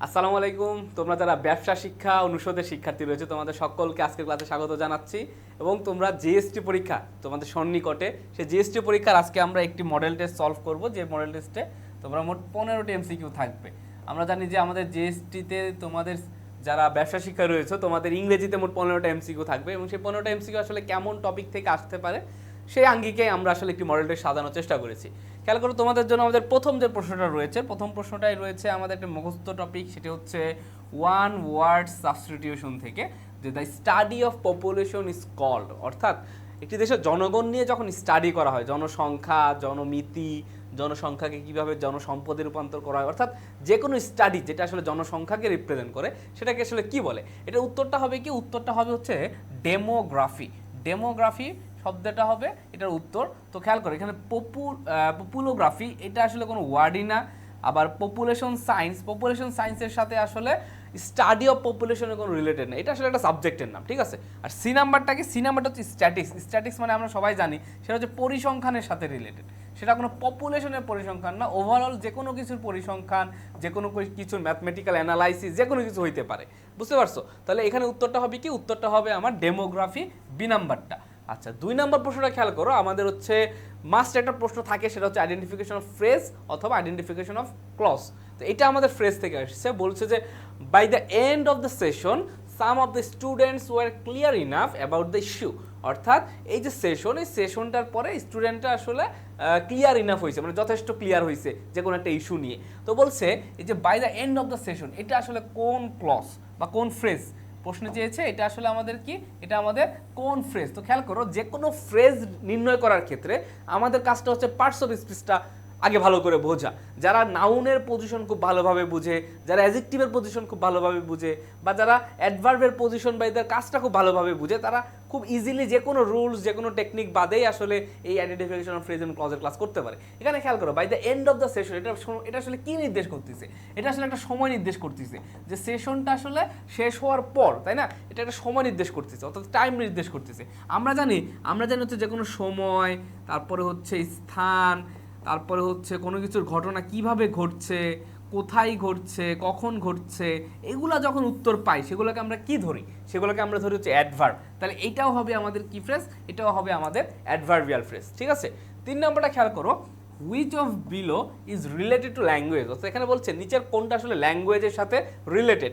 আসসালামু আলাইকুম। তোমরা যারা ব্যবসা শিক্ষা অনুষদের শিক্ষার্থী রয়েছে তোমাদের সকলকে আজকের ক্লাসে স্বাগত জানাচ্ছি। এবং তোমরা জিএসটি পরীক্ষা তোমাদের সন্নিকটে, সেই জিএসটি পরীক্ষার আজকে আমরা একটি মডেল টেস্ট সলভ করব, যে মডেল টেস্টে তোমরা মোট 15টি এমসিকিউ থাকবে। আমরা জানি যে আমাদের জিএসটিতে তোমাদের যারা ব্যবসা শিক্ষা রয়েছে তোমাদের ইংরেজিতে মোট 15টা এমসিকিউ থাকবে, এবং সেই 15টা এমসিকিউ আসলে কেমন টপিক থেকে আসতে পারে সেই আঙ্গিকে আমরা আসলে একটি মডেল টেস্ট সাজানোর চেষ্টা করেছি। খেয়াল করো, তোমাদের জন্য আমাদের প্রথম যে প্রশ্নটা রয়েছে, প্রথম প্রশ্নটাই রয়েছে আমাদের একটা মুখস্থ টপিক, সেটি হচ্ছে ওয়ান ওয়ার্ড সাবস্টিটিউশন থেকে, যে the study of population is called. অর্থাৎ একটি দেশের জনগণ নিয়ে যখন স্টাডি করা হয়, জনসংখ্যা, জনমিতি, জনসংখ্যাকে কীভাবে জনসম্পদে রূপান্তর করা হয়, অর্থাৎ যে কোনো স্টাডি যেটা আসলে জনসংখ্যাকে রিপ্রেজেন্ট করে সেটাকে আসলে কি বলে? এটার উত্তরটা হবে কি? উত্তরটা হবে হচ্ছে ডেমোগ্রাফি। ডেমোগ্রাফি শব্দটা হবে এটার উত্তর। তো খেয়াল করে এখানে পপুলোগ্রাফি এটা আসলে কোনো ওয়ার্ডই না। আবার পপুলেশন সায়েন্সের সাথে আসলে স্টাডি অফ পপুলেশনের কোনো রিলেটেড না, এটা আসলে একটা সাবজেক্টের নাম, ঠিক আছে। আর সি নাম্বারটা কি? সি নাম্বারটা হচ্ছে স্ট্যাটিক্স মানে আমরা সবাই জানি সেটা হচ্ছে পরিসংখ্যানের সাথে রিলেটেড। সেটা কোনো পপুলেশনের পরিসংখ্যান না, ওভারঅল যে কোনো কিছুর পরিসংখ্যান, যে কোনো কিছুর ম্যাথমেটিক্যাল অ্যানালাইসিস, যে কোনো কিছু হইতে পারে। বুঝতে পারছো? তাহলে এখানে উত্তরটা হবে কি? উত্তরটা হবে আমার ডেমোগ্রাফি, বি নাম্বারটা। আচ্ছা, 2 নম্বর প্রশ্নটা খেয়াল করো। আমাদের হচ্ছে মাস্ট একটা প্রশ্ন থাকে, সেটা হচ্ছে আইডেন্টিফিকেশন অফ ফ্রেজ অথবা আইডেন্টিফিকেশন অফ ক্লজ। তো এটা আমাদের ফ্রেজ থেকে আসছে। বলছে যে by the end of the session some of the students were clear enough about the issue. অর্থাৎ এই যে সেশন, এই সেশনটার পরে স্টুডেন্টরা আসলে ক্লিয়ার ইনাফ হয়েছে, মানে যথেষ্ট ক্লিয়ার হয়েছে যে কোনো একটা ইস্যু নিয়ে। তো বলছে এই যে by the end of the session, এটা আসলে কোন ক্লজ বা কোন ফ্রেজ প্রশ্ন চেয়েছে? এটা আসলে আমাদের কি? এটা আমাদের কোন ফ্রেজ। তো খেয়াল করো, যে কোনো ফ্রেজ নির্ণয় করার ক্ষেত্রে আমাদের কাজটা হচ্ছে পার্টস অফ স্পিচটা আগে ভালো করে বোঝা। যারা নাউনের পজিশন খুব ভালোভাবে বুঝে, যারা অ্যাডজেক্টিভের পজিশন খুব ভালোভাবে বুঝে, বা যারা অ্যাডভার্বের পজিশন বা এদের কাজটা খুব ভালোভাবে বুঝে, তারা খুব ইজিলি যে কোনো রুলস, যে কোনো টেকনিক বাদেই আসলে এই আইডেন্টিফিকেশন অফ ফ্রেজ এন্ড ক্লজের ক্লাস করতে পারে। এখানে খেয়াল করো, by the end of the session, এটা আসলে কি নির্দেশ করতেছে? এটা আসলে একটা সময় নির্দেশ করতেছে, যে সেশনটা আসলে শেষ হওয়ার পর, তাই না? এটা একটা সময় নির্দেশ করতেছে, অর্থাৎ টাইম নির্দেশ করতেছে। আমরা জানি হচ্ছে যে কোনো সময়, তারপরে হচ্ছে স্থান, তারপরে হচ্ছে কোনো কিছুর ঘটনা কিভাবে ঘটছে, কোথায় ঘটছে, কখন ঘটছে, এগুলা যখন উত্তর পাই সেগুলোকে আমরা কি ধরি? সেগুলোকে আমরা ধরি হচ্ছে অ্যাডভার্ব। তাহলে এইটাও হবে আমাদের কি ফ্রেজ? এটাও হবে আমাদের অ্যাডভার্বিয়াল ফ্রেজ, ঠিক আছে। 3 নম্বরটা খেয়াল করো, which of below is related two language. অর্থাৎ এখানে বলছে নিচের কোনটা আসলে ল্যাঙ্গুয়েজের সাথে রিলেটেড।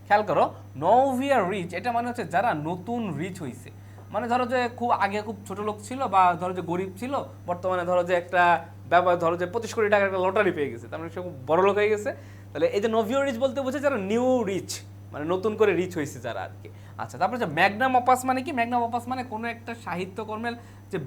খেয়াল করো, নোভিয়া রিচ, এটা মানে হচ্ছে যারা নতুন রিচ হয়েছে। মানে ধরো যে খুব আগে খুব ছোট লোক ছিল, বা ধরো যে গরিব ছিল, বর্তমানে ধরো যে একটা ব্যাপার, ধরো যে 25 কোটি টাকার একটা লটারি পেয়ে গেছে, তার মানে সে খুব বড় লোক হয়ে গেছে। তাহলে এই যে নোভিও রিচ বলতে বোঝে যারা নিউ রিচ, মানে নতুন করে রিচ হয়েছে যারা আর কি। আচ্ছা, তারপরে যে ম্যাগনাম অপাস মানে কি? ম্যাগনাম অপাস মানে কোনো একটা সাহিত্যকর্মের যে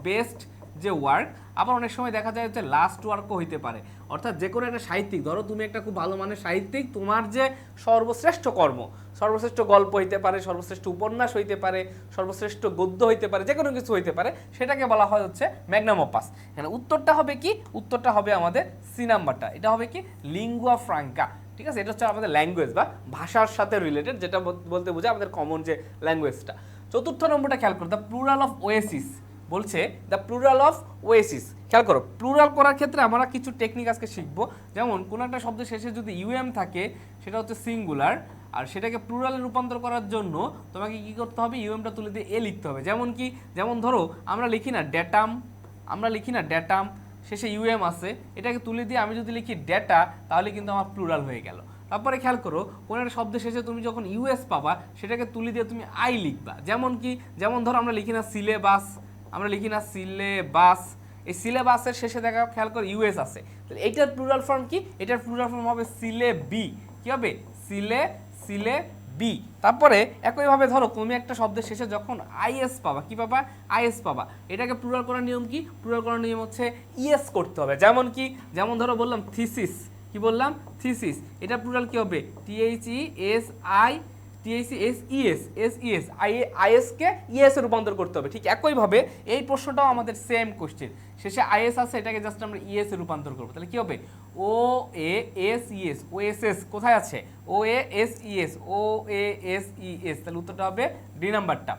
বেস্ট যে ওয়ার্ক। আবার অনেক সময় দেখা যায় যে লাস্ট ওয়ার্কও হইতে পারে। অর্থাৎ যে কোনো একটা সাহিত্যিক, ধরো তুমি একটা খুব ভালো মানের সাহিত্যিক, তোমার যে সর্বশ্রেষ্ঠ কর্ম, সর্বশ্রেষ্ঠ গল্প হইতে পারে, সর্বশ্রেষ্ঠ উপন্যাস হইতে পারে, সর্বশ্রেষ্ঠ গদ্য হইতে পারে, যে কোনো কিছু হইতে পারে, সেটাকে বলা হয় হচ্ছে ম্যাগনাম অপাস। এখানে উত্তরটা হবে কি? উত্তরটা হবে আমাদের সি নাম্বারটা। এটা হবে কি? লিঙ্গুয়া ফ্রাঙ্কা, ঠিক আছে। এটা হচ্ছে আমাদের ল্যাঙ্গুয়েজ বা ভাষার সাথে রিলেটেড, যেটা বলতে বোঝায় আমাদের কমন যে ল্যাঙ্গুয়েজটা। 4র্থ নম্বরটা খেয়াল করো, দ্য প্লুরাল অফ ওয়েসিস। বলছে দ্য প্লুরাল অফ ওয়েসিস। খেয়াল করো, প্লুরাল করার ক্ষেত্রে আমরা কিছু টেকনিক আজকে শিখবো। যেমন কোনো একটা শব্দের শেষে যদি ইউএম থাকে, সেটা হচ্ছে সিঙ্গুলার, আর সেটাকে প্লুরালে রূপান্তর করার জন্য তোমাকে কি করতে হবে? ইউএমটা তুলে দিয়ে এ লিখতে হবে। যেমন কি? যেমন ধরো আমরা লিখি না ড্যাটাম, শেষে ইউএম আছে, এটাকে তুলে দিয়ে আমি যদি লিখি ডেটা, তাহলে কিন্তু আমার প্লুরাল হয়ে গেল। তারপরে খেয়াল করো, কোনো একটা শব্দের শেষে তুমি যখন ইউএস পাবা, সেটাকে তুলে দিয়ে তুমি আই লিখবা। যেমন কি? যেমন ধরো আমরা লিখি না সিলেবাস, এই সিলেবাসের শেষে দেখা খেয়াল করো ইউএস আছে, তাহলে এইটার প্লুরাল ফর্ম কি? এটার প্লুরাল ফর্ম হবে সিলেবি। কি হবে? সিলেবি। তারপরে একইভাবে ধরো তুমি একটা শব্দের শেষে যখন আইএস পাবা, কি পাবা? আইএস পাবা। এটাকে প্লুরাল করার নিয়ম কি? প্লুরাল করার নিয়ম হচ্ছে ইএস করতে হবে। যেমন কি? যেমন ধরো বললাম থিসিস, কি বললাম? থিসিস। এটা প্লুরাল কি হবে? আইএসকে ইএস এ রূপান্তর করতে হবে। ঠিক একইভাবে এই প্রশ্নটাও আমাদের সেম কোশ্চেন, শেষে আইএস আছে, এটাকে জাস্ট আমরা ইএস এ রূপান্তর করবো। তাহলে কি হবে? ওএসএস কোথায় আছে? ওএসইএস। তাহলে উত্তরটা হবে ডি নাম্বারটা।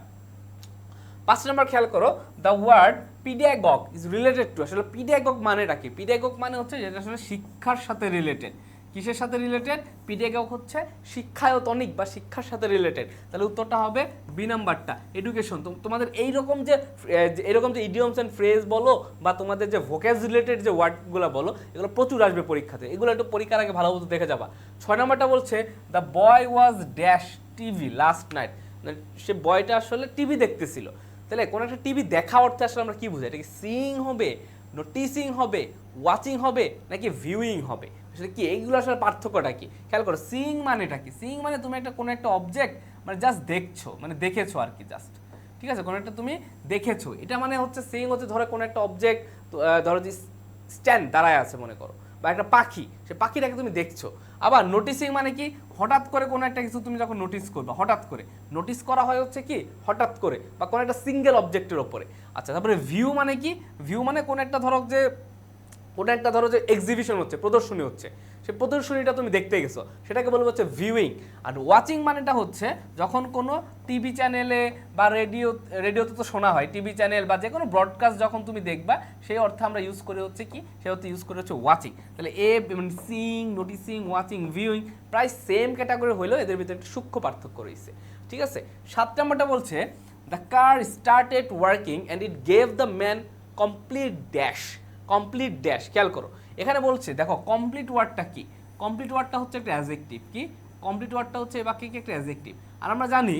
5 নম্বর খেয়াল করো, the word pedagogue is related to. আসলে পিডিয়াগগ মানেটা কি? পিডিয়াগগ মানে হচ্ছে যেটা আসলে শিক্ষার সাথে রিলেটেড। কিসের সাথে রিলেটেড? পিডেগগ হচ্ছে শিক্ষায়তনিক বা শিক্ষার সাথে রিলেটেড, তাহলে উত্তরটা হবে বি নাম্বারটা, এডুকেশন। তোমাদের এইরকম যে এরকম যে ইডিয়মস অ্যান্ড ফ্রেজ বলো বা তোমাদের যে ভোকেজ রিলেটেড যে ওয়ার্ডগুলো বলো, এগুলো প্রচুর আসবে পরীক্ষাতে, এগুলো একটু পরীক্ষার আগে ভালো মতো দেখে যাবা। 6 নাম্বারটা বলছে the boy was dash TV last night, সে বয়টা আসলে টিভি দেখতেছিল। তাহলে কোনো একটা টিভি দেখা অর্থে আসলে আমরা কি বুঝি? এটা কি সিইং হবে, নোটিসিং হবে, ওয়াচিং হবে, নাকি ভিউইং হবে? আসলে কি এইগুলো আসলে পার্থক্যটা কি খেয়াল করো। সিইং মানেটা কি? সিইং মানে তুমি একটা কোনো একটা অবজেক্ট মানে জাস্ট দেখছো, মানে দেখেছো আর কি, জাস্ট, ঠিক আছে, কোনো একটা তুমি দেখেছো, এটা মানে হচ্ছে সিইং হচ্ছে ধরো কোনো একটা অবজেক্ট, ধরো যে স্ট্যান্ড দাঁড়ায় আছে মনে করো, বা একটা পাখি, সে পাখিটাকে তুমি দেখছো। আবার নোটিসিং মানে কি? হঠাৎ করে কোনো একটা কিছু তুমি যখন নোটিস করবে, হঠাৎ করে নোটিস করা হয় হচ্ছে কি হঠাৎ করে, বা কোনো একটা সিঙ্গেল অবজেক্টের ওপরে। আচ্ছা, তারপরে ভিউ মানে কি? ভিউ মানে কোনো একটা ধরো যে এক্সিবিশন হচ্ছে, প্রদর্শনী হচ্ছে, সেই প্রদর্শনীটা তুমি দেখতে গেছো, সেটাকে বলবো হচ্ছে ভিউইং। আর ওয়াচিং মানেটা হচ্ছে যখন কোনো টিভি চ্যানেলে বা রেডিওতে তো শোনা হয়, টিভি চ্যানেল বা যে কোনো ব্রডকাস্ট যখন তুমি দেখবা, সেই অর্থে আমরা ইউজ করে হচ্ছে কি, সেই অর্থে ইউজ করে হচ্ছে ওয়াচিং। তাহলে মানে সিইং, নোটিসিং, ওয়াচিং, ভিউইং প্রায় সেম ক্যাটাগরি হইলেও এদের ভিতরে একটা সূক্ষ্ম পার্থক্য রয়েছে, ঠিক আছে। 7 নম্বরটা বলছে the car started working and it gave the man complete dash. Complete dash, খেয়াল করো এখানে বলছে, দেখো কমপ্লিট ওয়ার্ডটা কি? কমপ্লিট ওয়ার্ডটা হচ্ছে একটা অ্যাডজেক্টিভ। কি কমপ্লিট ওয়ার্ডটা হচ্ছে এই বাক্যে কি একটা অ্যাডজেক্টিভ। আর আমরা জানি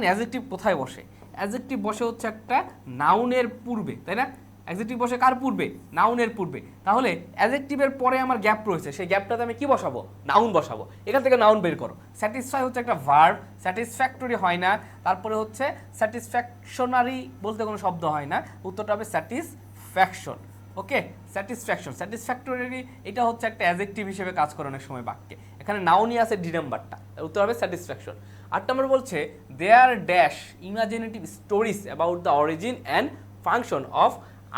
অ্যাডজেক্টিভ কোথায় বসে? অ্যাডজেক্টিভ বসে হচ্ছে একটা নাউনের পূর্বে, তাই না? অ্যাডজেক্টিভ বসে কার পূর্বে? নাউনের পূর্বে। তাহলে অ্যাডজেক্টিভের পরে আমার গ্যাপ রয়েছে, সেই গ্যাপটাতে আমি কি বসাবো? নাউন বসাবো। এখান থেকে নাউন বের করো। স্যাটিসফাই হচ্ছে একটা ভার্ব, স্যাটিসফ্যাক্টরি হয় না, তারপরে হচ্ছে স্যাটিসফ্যাকশনারি বলতে কোনো শব্দ হয় না, উত্তরটা হবে স্যাটিসফ্যাকশন। ওকে, স্যাটিসফ্যাকশন, স্যাটিসফ্যাক্টরি, এটা হচ্ছে একটা অ্যাডজেক্টিভ হিসেবে কাজ করে অনেক সময় বাক্যে। এখানে নাউনই আছে ডি নাম্বারটা, উত্তর হবে স্যাটিসফ্যাকশন। 8 নম্বর বলছে there dash imaginative stories about the origin and function of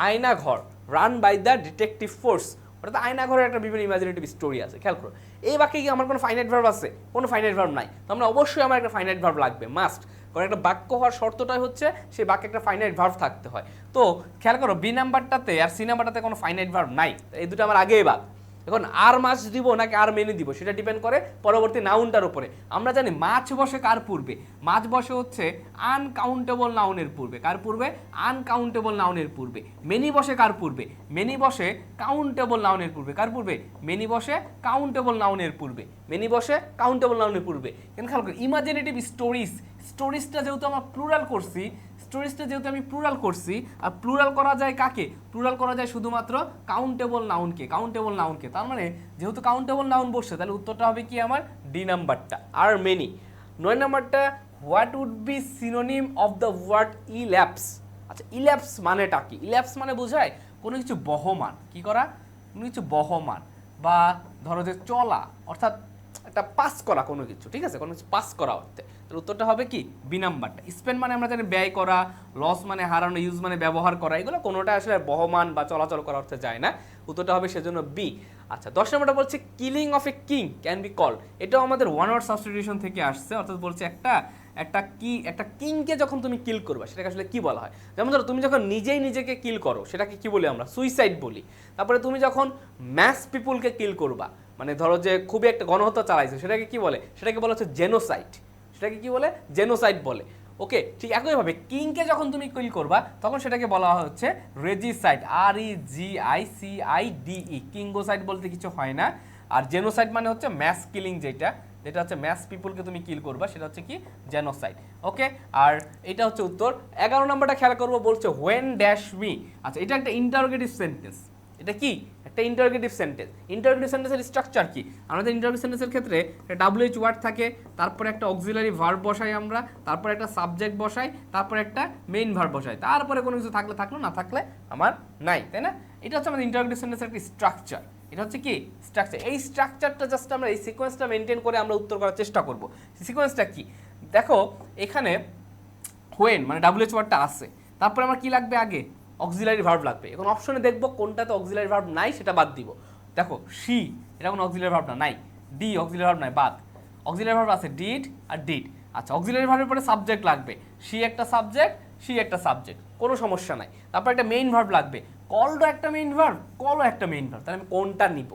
Aynaghar run by the detective force. অর্থাৎ আয়নাঘরের একটা বিভিন্ন ইমাজিনেটিভ স্টোরি আছে। খেয়াল করো এই বাক্যে কি আমার কোনো ফাইনাইট ভার্ব আছে? কোনো ফাইনাইট ভার্ব নাই। তো আমরা অবশ্যই আমার একটা ফাইনাইট ভার্ব লাগবে, মাস্ট। কারণ একটা বাক্য হওয়ার শর্তটাই হচ্ছে সেই বাক্যে একটা ফাইনাইট ভার্ব থাকতে হয়। তো খেয়াল করো বি নাম্বারটাতে আর সি নাম্বারটাতে কোনো ফাইনাইট ভার্ব নাই, এই দুটো আমার আগেই বাদ। এখন আর মাছ দিব নাকি আর মেনু দিব সেটা ডিপেন্ড করে পরবর্তী নাউনটার উপরে। আমরা জানি মাছ বসে কার পূর্বে? মাছ বসে হচ্ছে আনকাউন্টেবল নাউনের পূর্বে। কার পূর্বে? আনকাউন্টেবল নাউনের পূর্বে। মেনি বসে কার পূর্বে? মেনি বসে কাউন্টেবল নাউনের পূর্বে। কার পূর্বে? মেনি বসে কাউন্টেবল নাউনের পূর্বে। মেনি বসে কাউন্টেবল নাউনের পূর্বে। কেন খেয়াল করি ইমাজিনেটিভ স্টোরিজ, স্টোরিজটা যেহেতু আমরা প্লুরাল করছি, আর প্লুরাল করা যায় কাকে? প্লুরাল করা যায় শুধুমাত্র কাউন্টেবল নাউনকে। তার মানে যেহেতু কাউন্টেবল নাউন বসছে, তাহলে উত্তরটা হবে কি আমার ডি নাম্বারটা, আর মেনি। 9 নাম্বারটা what would be synonym of the word elapse. আচ্ছা, ইল্যাপস মানেটা কি? ইল্যাপস মানে বোঝায় কোনো কিছু বহমান, কি করা? কোনো কিছু বহমান, বা ধরো যে চলা, অর্থাৎ একটা পাস করা কোনো কিছু, ঠিক আছে, কোনো কিছু পাস করা অর্থে। তাহলে উত্তরটা হবে কি বি নাম্বারটা। স্পেন্ড মানে আমরা জানি ব্যয় করা, লস মানে হারানো, ইউজ মানে ব্যবহার করা, এগুলো কোনোটা আসলে বহমান বা চলাচল করার অর্থে যায় না, উত্তরটা হবে সেজন্য বি। আচ্ছা, 10 নম্বরটা বলছে killing of a king can be called. এটাও আমাদের ওয়ান ওয়ার্ড সাবস্টিটিউশন থেকে আসছে, অর্থাৎ বলছে একটা কিংকে যখন তুমি কিল করবা সেটাকে আসলে কি বলা হয়? যেমন ধরো তুমি যখন নিজেই নিজেকে কিল করো সেটাকে কি বলি আমরা? সুইসাইড বলি। তারপরে তুমি যখন ম্যাস পিপুলকে কিল করবা, মানে ধরো যে খুবই একটা গণহত্যা চালাইছে, সেটাকে কি বলে? সেটাকে বলা হচ্ছে জেনোসাইড। সেটাকে কি বলে? জেনোসাইড বলে। ওকে, ঠিক একইভাবে কিংকে যখন তুমি কিল করবা তখন সেটাকে বলা হচ্ছে রেজিসাইড, REGICIDE। কিঙ্গোসাইড বলতে কিছু হয় না। আর জেনোসাইড মানে হচ্ছে ম্যাস কিলিং, যেটা হচ্ছে ম্যাস পিপুলকে তুমি কিল করবা সেটা হচ্ছে কি জেনোসাইড। ওকে, আর এটা হচ্ছে উত্তর। 11 নম্বরটা খেয়াল করবো, বলছে হোয়েন ড্যাশ মি। আচ্ছা, এটা একটা ইন্টারোগেটিভ সেন্টেন্স। এটা কি? একটা ইন্টারোগেটিভ সেন্টেন্স। ইন্টারোগেটিভ সেন্টেন্সের স্ট্রাকচার কি? আমাদের ইন্টারোগেটিভ সেন্টেন্সের ক্ষেত্রে একটা WH ওয়ার্ড থাকে, তারপরে একটা অক্সিলারি ভার্ব বসাই আমরা, তারপরে একটা সাবজেক্ট বসাই, তারপরে একটা মেইন ভার্ব বসাই, তারপরে কোনো কিছু থাকলে থাকলো, না থাকলে আমার নাই, তাই না? এটা হচ্ছে আমাদের ইন্টারোগেটিভ সেন্টেন্সের একটা স্ট্রাকচার। এটা হচ্ছে কি স্ট্রাকচার। এই স্ট্রাকচারটা জাস্ট আমরা এই সিকোয়েন্সটা মেনটেন করে আমরা উত্তর করার চেষ্টা করব। সিকোয়েন্সটা কি দেখো, এখানে হোয়েন মানে WH ওয়ার্ডটা আছে, তারপরে আমার কি লাগবে? আগে অক্সিলারি ভার্ব লাগবে। এখন অপশনে দেখবো কোনটাতে অক্সিলারি ভার্ব নাই, সেটা বাদ দিব। দেখো সি, এটা কোনো অক্সিলারি ভার্ব না, নাই। ডি, অক্সিলারি ভার্ব নাই, বাদ। অক্সিলারি ভার্ব আছে ডিড আর ডিড। আচ্ছা, অক্সিলারি ভার্বের পরে সাবজেক্ট লাগবে, সি একটা সাবজেক্ট, কোনো সমস্যা নাই। তারপর একটা মেইন ভার্ব লাগবে, কলও একটা মেইন ভার্ব, তাহলে আমি কোনটা নিব?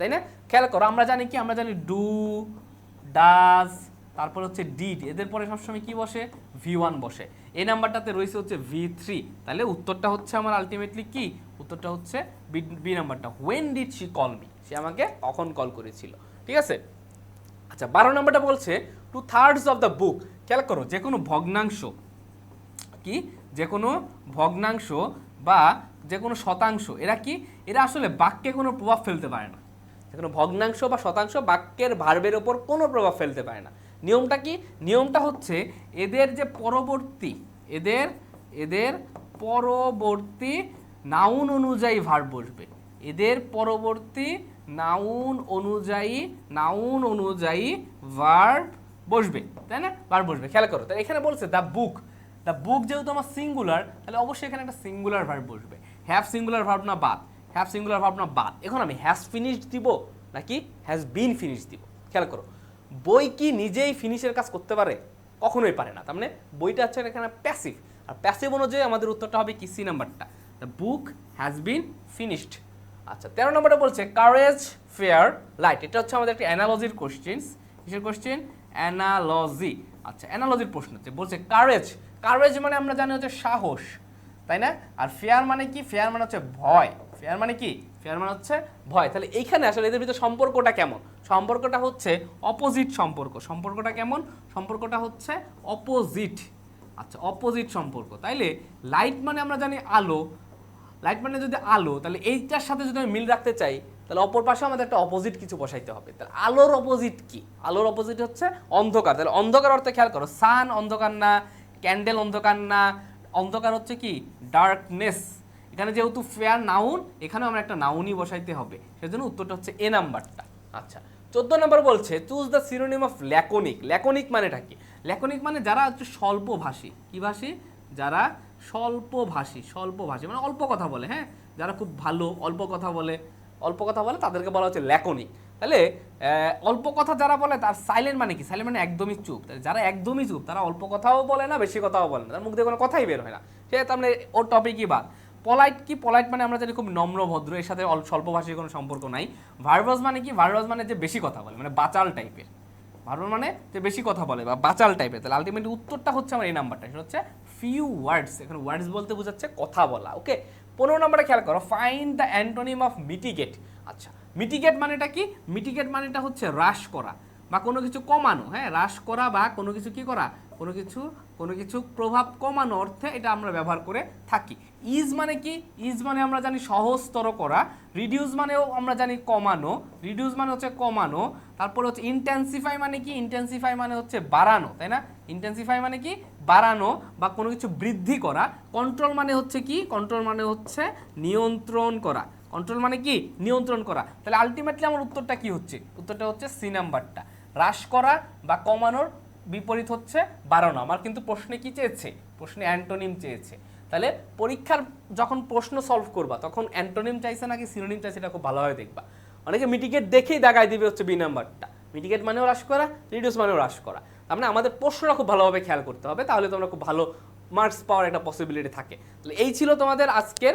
তাই না? খেয়াল করো, আমরা জানি কি, আমরা জানি ডু, ডাজ, তারপর হচ্ছে ডিড, এদের পরে সবসময় কি বসে? V1 বসে। এই নাম্বারটাতে রয়েছে হচ্ছে V3, তাহলে উত্তরটা হচ্ছে আমার আলটিমেটলি কি? উত্তরটা হচ্ছে বি নাম্বারটা, when did she call me, সে আমাকে কখন কল করেছিল। ঠিক আছে, আচ্ছা 12 নাম্বারটা বলছে 2/3 অফ দ্য বুক। খেয়াল করো, যে কোনো ভগ্নাংশ কি, যে কোনো ভগ্নাংশ বা যে কোনো শতাংশ, এরা কি, এরা আসলে বাক্যে কোনো প্রভাব ফেলতে পারে না। যে কোনো ভগ্নাংশ বা শতাংশ বাক্যের ভার্বের ওপর কোনো প্রভাব ফেলতে পারে না। নিয়মটা কি? নিয়মটা হচ্ছে এদের যে পরবর্তী, এদের পরবর্তী নাউন অনুযায়ী ভার্ব বসবে, এদের পরবর্তী নাউন অনুযায়ী ভার্ব বসবে, তাই না? ভার্ব বসবে। খেয়াল করো, তাহলে এখানে বলছে দ্য বুক যেহেতু আমার সিঙ্গুলার, তাহলে অবশ্যই এখানে একটা সিঙ্গুলার ভার্ব বসবে। হ্যাভ সিঙ্গুলার ভার্ব না বাদ? হ্যাভ সিঙ্গুলার ভার্ব না বাদ? এখন আমি হ্যাজ ফিনিশড দিব নাকি হ্যাজ বিন ফিনিশড দিব? খেয়াল করো, বই কি নিজেই ফিনিশের কাজ করতে পারে? কখনোই পারে না। তার মানে বইটা হচ্ছে এখানে প্যাসিভ, আর প্যাসিভ অনুযায়ী আমাদের উত্তরটা হবে কি? সি নাম্বারটা, the book has been finished. আচ্ছা 13 নম্বরটা বলছে কারেজ ফেয়ার লাইট। এটা হচ্ছে আমাদের একটা অ্যানালজির কোশ্চেন। কিসের কোশ্চেন? অ্যানালজি। আচ্ছা অ্যানালজির প্রশ্ন হচ্ছে, বলছে কারেজ মানে আমরা জানি হচ্ছে সাহস, তাই না? আর ফেয়ার মানে কি? ফেয়ার মানে হচ্ছে ভয়। ফেয়ার মানে কি? ফেয়ার মানে হচ্ছে ভয়। তাহলে এইখানে আসলে এদের ভিতরে সম্পর্কটা কেমন? সম্পর্কটা হচ্ছে অপোজিট সম্পর্ক। সম্পর্কটা কেমন? সম্পর্কটা হচ্ছে অপোজিট। আচ্ছা অপোজিট সম্পর্ক। তাইলে লাইট মানে আমরা জানি আলো, লাইট মানে যদি আলো, তাহলে এইটার সাথে যদি আমি মিল রাখতে চাই, তাহলে অপর পাশে আমাদের একটা অপোজিট কিছু বসাইতে হবে। তাহলে আলোর অপোজিট কি? আলোর অপোজিট হচ্ছে অন্ধকার। তাহলে অন্ধকার অর্থে খেয়াল করো, সান অন্ধকার না, ক্যান্ডেল অন্ধকার না, অন্ধকার হচ্ছে কি? ডার্কনেস। এখানে যেহেতু ফেয়ার নাউন, এখানেও আমরা একটা নাউনই বসাইতে হবে, সেজন্য উত্তরটা হচ্ছে এ নাম্বারটা। আচ্ছা 14 নম্বর বলছে চুজ দ্য সিনোনিম অফ ল্যাকোনিক। ল্যাকোনিক মানেটা কি? ল্যাকোনিক মানে যারা হচ্ছে স্বল্পভাষী। কি ভাষী? যারা স্বল্পভাষী মানে অল্প কথা বলে, হ্যাঁ, যারা খুব ভালো অল্প কথা বলে তাদেরকে বলা হচ্ছে ল্যাকোনিক। তাহলে অল্প কথা যারা বলে তার সাইলেন্ট মানে কি? সাইলেন্ট মানে একদমই চুপ। যারা একদমই চুপ তারা অল্প কথাও বলে না, বেশি কথাও বলে না, তার মুখ দিয়ে কোনো কথাই বের হয় না, সে তার মানে ওর টপিকই বাদ। পলাইট কি? পলাইট মানে আমরা জানি খুব নম্র ভদ্র, এর সাথে স্বল্পভাষীর কোনো সম্পর্ক নাই। ভার্বাস মানে কি? ভার্বাস মানে যে বেশি কথা বলে, মানে বাচাল টাইপের। ভার্ব মানে যে বেশি কথা বলে বা বাচাল টাইপের। তাহলে আলটিমেটলি উত্তরটা হচ্ছে আমার এই নাম্বারটা, সেটা হচ্ছে ফিউ ওয়ার্ডস। এখানে ওয়ার্ডস বলতে বোঝাচ্ছে কথা বলা। ওকে 15 নম্বরে খেয়াল করো, find the antonym of mitigate. আচ্ছা মিটিগেট মানেটা কি? মিটিগেট মানেটা হচ্ছে হ্রাস করা বা কোনো কিছু কমানো, হ্যাঁ, হ্রাস করা বা কোনো কিছু কি করা, কোনো কিছু প্রভাব কমানো অর্থে এটা আমরা ব্যবহার করে থাকি। ইজ মানে কি? ইজ মানে আমরা জানি সহজতর করা। রিডিউস মানেও আমরা জানি কমানো, রিডিউস মানে হচ্ছে কমানো। তারপর হচ্ছে ইন্টেন্সিফাই মানে কি? ইন্টেন্সিফাই মানে হচ্ছে বাড়ানো, তাই না? ইন্টেন্সিফাই মানে কি? বাড়ানো বা কোনো কিছু বৃদ্ধি করা। কন্ট্রোল মানে হচ্ছে কি? কন্ট্রোল মানে হচ্ছে নিয়ন্ত্রণ করা। কন্ট্রোল মানে কি? নিয়ন্ত্রণ করা। তাহলে আলটিমেটলি আমার উত্তরটা কি হচ্ছে? উত্তরটা হচ্ছে সি নাম্বারটা, হ্রাস করা বা কমানোর বিপরীত হচ্ছে বাড়ানো। আমার কিন্তু প্রশ্নে কি চেয়েছে? প্রশ্নে অ্যান্টোনিম চেয়েছে। তাহলে পরীক্ষার যখন প্রশ্ন সলভ করবা তখন অ্যান্টোনিম চাইছে নাকি সিনোনিম চাইছে, এটা খুব ভালোভাবে দেখবা। অনেকে মিটিগেট দেখেই দাগায় দিবে হচ্ছে বি নাম্বারটা। মিটিগেট মানেও হ্রাস করা, রিডিউস মানেও হ্রাস করা। তার মানে আমাদের প্রশ্নটা খুব ভালোভাবে খেয়াল করতে হবে, তাহলে তোমরা খুব ভালো মার্কস পাওয়ার একটা পসিবিলিটি থাকে। তাহলে এই ছিল তোমাদের আজকের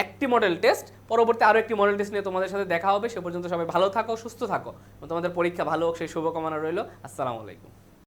একটি মডেল টেস্ট। পরবর্তী আরও একটি মডেল টেস্ট নিয়ে তোমাদের সাথে দেখা হবে। সে পর্যন্ত সবাই ভালো থাকো, সুস্থ থাকো এবং তোমাদের পরীক্ষা ভালো হোক সেই শুভকামনা রইল। আসসালামু আলাইকুম।